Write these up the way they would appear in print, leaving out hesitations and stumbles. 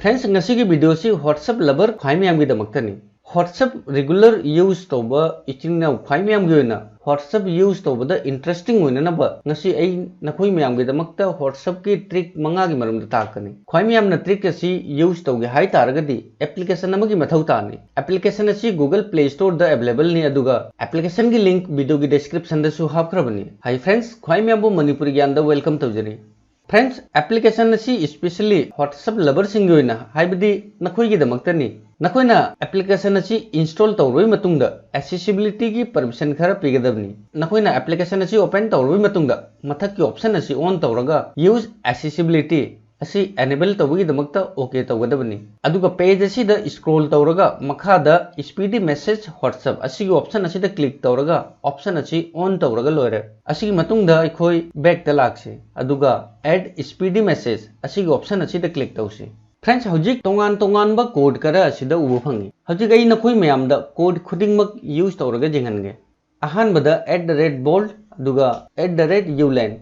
Friends ngasi video से WhatsApp lover खाई मैम की दमकतनी WhatsApp रेगुलर यूज तौब इचिना खाई मैम की WhatsApp यूज तौब इंटरेस्टिंग होइननब ngasi ai नखोई मैम की दमकता WhatsApp की ट्रिक मंगा की मरम ताकनी खाई मैम न ट्रिक असि यूज तौगे हाई तारगदी एप्लीकेशन अमगी मथौ तानी एप्लीकेशन असि Google Play Store द अवेलेबल नि अदुगा एप्लीकेशन की लिंक वीडियो की डिस्क्रिप्शन दसु हापख्रबनी हाई फ्रेंड्स खाई मैम बो मणिपुरी ज्ञान द वेलकम तौजरी friends application specially WhatsApp lover नखोईगीदमक्तनी नखोईना एप्लीकेशन इंस्टॉल तौरबई मतुंगदा एक्सेसिबिलिटी की परमिशन खरा पीगदबनी नखोईना एप्लीकेशन ओपन तौरबई मतुंगदा मथक की ऑप्शन ऑन तौरगा यूज एक्सेसिबिलिटी एनेबल तौबगीदमक्ता ओके तौगदबनी अदुगा पेज असिदा स्क्रॉल तौरगा मखादा स्पीडी मैसेज WhatsApp असिगी ऑप्शन असिदा क्लिक तौरगा ऑप्शन असि ऑन तौरगा लोरे असिगी मतुंगदा अखोई बैक ता लाक्से अदुगा ऐड स्पीडी मैसेज असिगी ऑप्शन असिदा क्लिक तौसी फ्रेंड्स हौजिक तोंगान तोंगानबा कोड करा असिदा उबो फंगी हौजिक आई नखोई मयामदा कोड खुदिंगमक यूज तौरगा जेंगनगे अहानबदा @bold अदुगा @ulan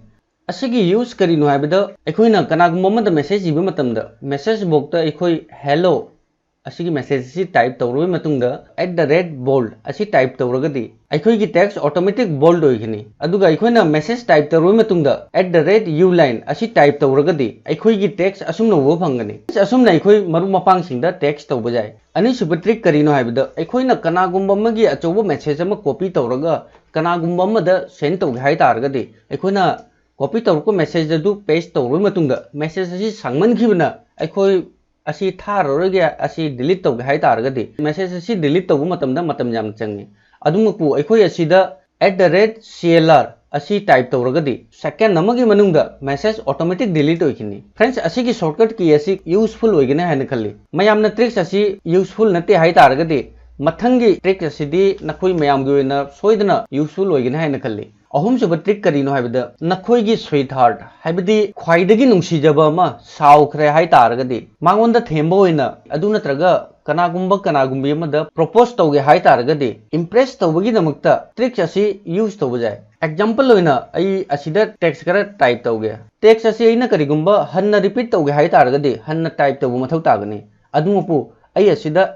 असिगी यूज करिनो हाइबदा अखोइना कनागुम्बा मेसेज इबा मतमदा मेसेज बोक्ता अखोई हेलो असिगी मेसेज सि टाइप तौरबई मतुंगदा @bold असि टाइप तौरगदी अखोइगी टेक्स्ट ऑटोमेटिक बोल्ड होइगनी अदुगा अखोइना मेसेज टाइप तौरबई मतुंगदा @uline असि टाइप तौरगदी अखोइगी टेक्स्ट असुमना वो फंगनी असुमना अखोइ मरु मपांग सिंगदा टेक्स्ट तौबा जाय अनि सुब ट्रिक करिनो हाइबदा अखोइना कनागुम्बा मगी अचौबा मेसेज अमा कॉपी तौरगा कनागुम्बा मदा सेंड तौगे हाइ तारगदी अखोइना कॉपी तौरको मेसेज अदु पेस्ट तौरबई मतुंगदा मेसेज असि सांगमनखिबना अखोइ असि थाररोगे असि डिलीट तौगे हाइ तारगदी मेसेज असि डिलीट तौबा मतमदा मतम याम चंगी अदुमकु अखोइ असिदा @clr असि टाइप तौरगदी सेकंड नमगी मनुंगदा मेसेज ऑटोमेटिक डिलीट होइखिनी फ्रेंड्स असिगी शॉर्टकट की असि यूजफुल होइगने हाइन खल्ली मयामना ट्रिक्स असि यूजफुल नते हाइ तारगदी मथंगी ट्रिक असिदी नखोइ मयामगी ओइना सोइदना यूजफुल होइगने हाइन खल्ली अहुमसुब ट्रिक करिनो हाइबदा नखोइगी स्वीट हार्ट हाइबदी ख्वाइदगी नुंसीजबा अमा साउखरे हाइ तारगदी मांगोंदा थेंबो होइना अदु नत्रगा कनागुम्बी अमदा प्रपोज तौगे हाइ तारगदी इंप्रेस तौबगी दमक्ता ट्रिक्स असि यूज तौबा जाय एग्जांपल होइना आई असिदा टेक्स्ट करा टाइप तौगे टेक्स्ट असि अइना करिगुम्बा हन्ना रिपीट तौगे हाइ तारगदी हन्ना टाइप तौबा मथौ तागनी अदुमपु आई असिदा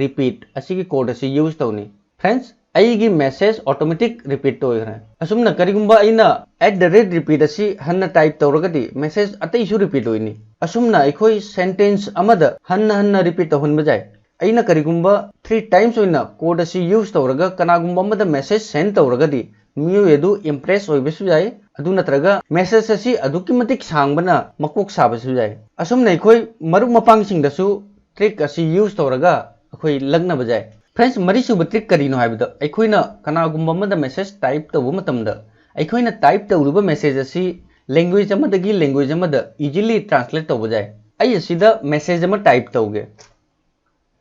@repeat असिगी कोड असि यूज तौनी फ्रेंड्स अईगी मैसेज ऑटोमेटिक रिपीट तोइग्रे असुमना करिगुम्बा अइना @repeat असि हन्ना टाइप तौरगदी मैसेज अतैसु रिपीट होइनी असुमना अखोइ सेंटेंस अमदा हन्ना रिपीट तौहनबा जाय अइना करिगुम्बा 3 टाइम्स होइना कोड असि यूज तौरगा कनागुम्बा अमदा मैसेज सेंड तौरगदी मियो एदु इंप्रेस होइबसु जाय अदु नत्रगा मैसेज असि अदुकी मतिक सांगबना मकोक साबसु जाय असुमना अखोइ मरु मपांग सिंगदसु ट्रिक असि यूज तौरगा अखोइ लग्नबा जाय फ्रेंड्स मरीसुब ट्रिक करिनो हाइबदा अखोइना कनागुम्बा अमदा मेसेज टाइप तौबा मतमदा अखोइना टाइप तौरुबा मेसेज असि लैंग्वेज अमदगी लैंग्वेज अमदा इजीली ट्रांसलेट तौबा जाय आई असिदा मेसेज अमा टाइप तौगे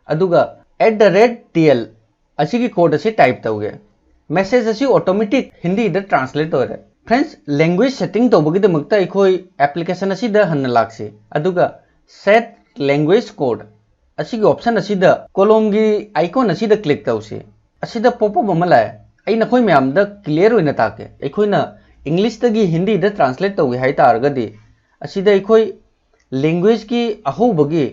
अदुगा @tl असिगी कोड असि टाइप तौगे मेसेज असि ऑटोमेटिक हिंदी द ट्रांसलेट होरे फ्रेंड्स लैंग्वेज सेटिंग तौबगी दमक्ता अखोइ एप्लीकेशन असिदा हन्ना लाक्से अदुगा सेट लैंग्वेज कोड असिगी ऑप्शन असिदा कोलमगी आइकॉन असिदा क्लिक तौसी असिदा पॉपअप अमा लाए आई नखोइ म्यामदा क्लियर होइना ताके अखोइना इंग्लिश तगी हिंदी द ट्रांसलेट तौगे हाइ तारगदी असिदा अखोइ लैंग्वेज की अहोबगी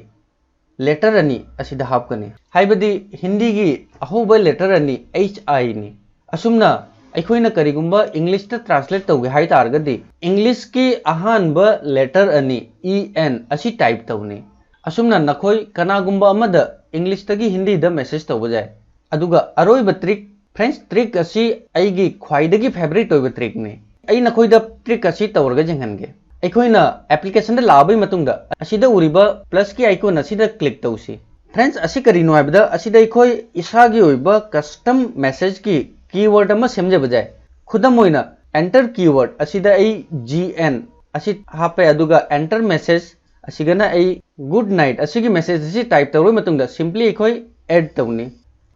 लेटर अनि असिदा हापकनी हाइबदी हिंदी की अहोब लेटर अनि HI नि असुमना अखोइना करिगुम्बा इंग्लिश द ट्रांसलेट तौगे हाइ तारगदी इंग्लिश की अहानबा लेटर अनि EN असि टाइप तौनी असुमना नखोइ कनागुम्बा अमदा इंग्लिश तगी हिंदी द मैसेज तौबा जाय अदुगा अरोइबा ट्रिक फ्रेंड्स ट्रिक असि अइगी ख्वाइदगी फेवरेट होइबा ट्रिक ने अइ नखोइ द ट्रिक असि तौरगा जेंगनगे अखोइना एप्लीकेशन द लाबई मतुंगदा असिदा उरिबा प्लस की आइकॉन असिदा क्लिक तौसी फ्रेंड्स असि करिनो हाइबदा असिदा अखोइ इसागी होइबा कस्टम मैसेज की कीवर्ड अमा सेमजबा जाय खुदम होइना एंटर कीवर्ड असिदा अइ GN असि हापे अदुगा एंटर मैसेज असिगना अइ गुड नाइट असिगी मैसेज असि टाइप तौरबई मतुंगदा सिंपली अखोइ ऐड तौनी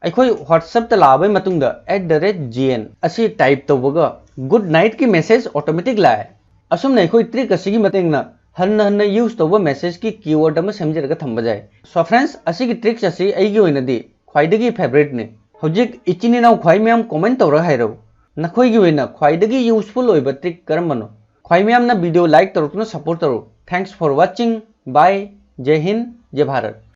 अखोइ WhatsApp त लाबई मतुंगदा @gn असि टाइप तौबगा गुड नाइट की मैसेज ऑटोमेटिक लाए असुमना अखोइ ट्रिक असिगी मतेंगना हन्ना यूज तौबा मैसेज की कीवर्ड अमा सेमजरगा थंबा जाय सो फ्रेंड्स असिगी ट्रिक्स असि अइगी ओइनदी ख्वाइदगी फेवरेट ने हौजिक इचिनिनाव ख्वाइ म्याम कमेंट तौरा हाइरौ नखोइगी ओइना ख्वाइदगी यूजफुल ओइबा ट्रिक करमनो ख्वाइ म्यामना वीडियो लाइक तौरतुना सपोर्ट तौर thanks for watching bye Jai Hind, जय भारत।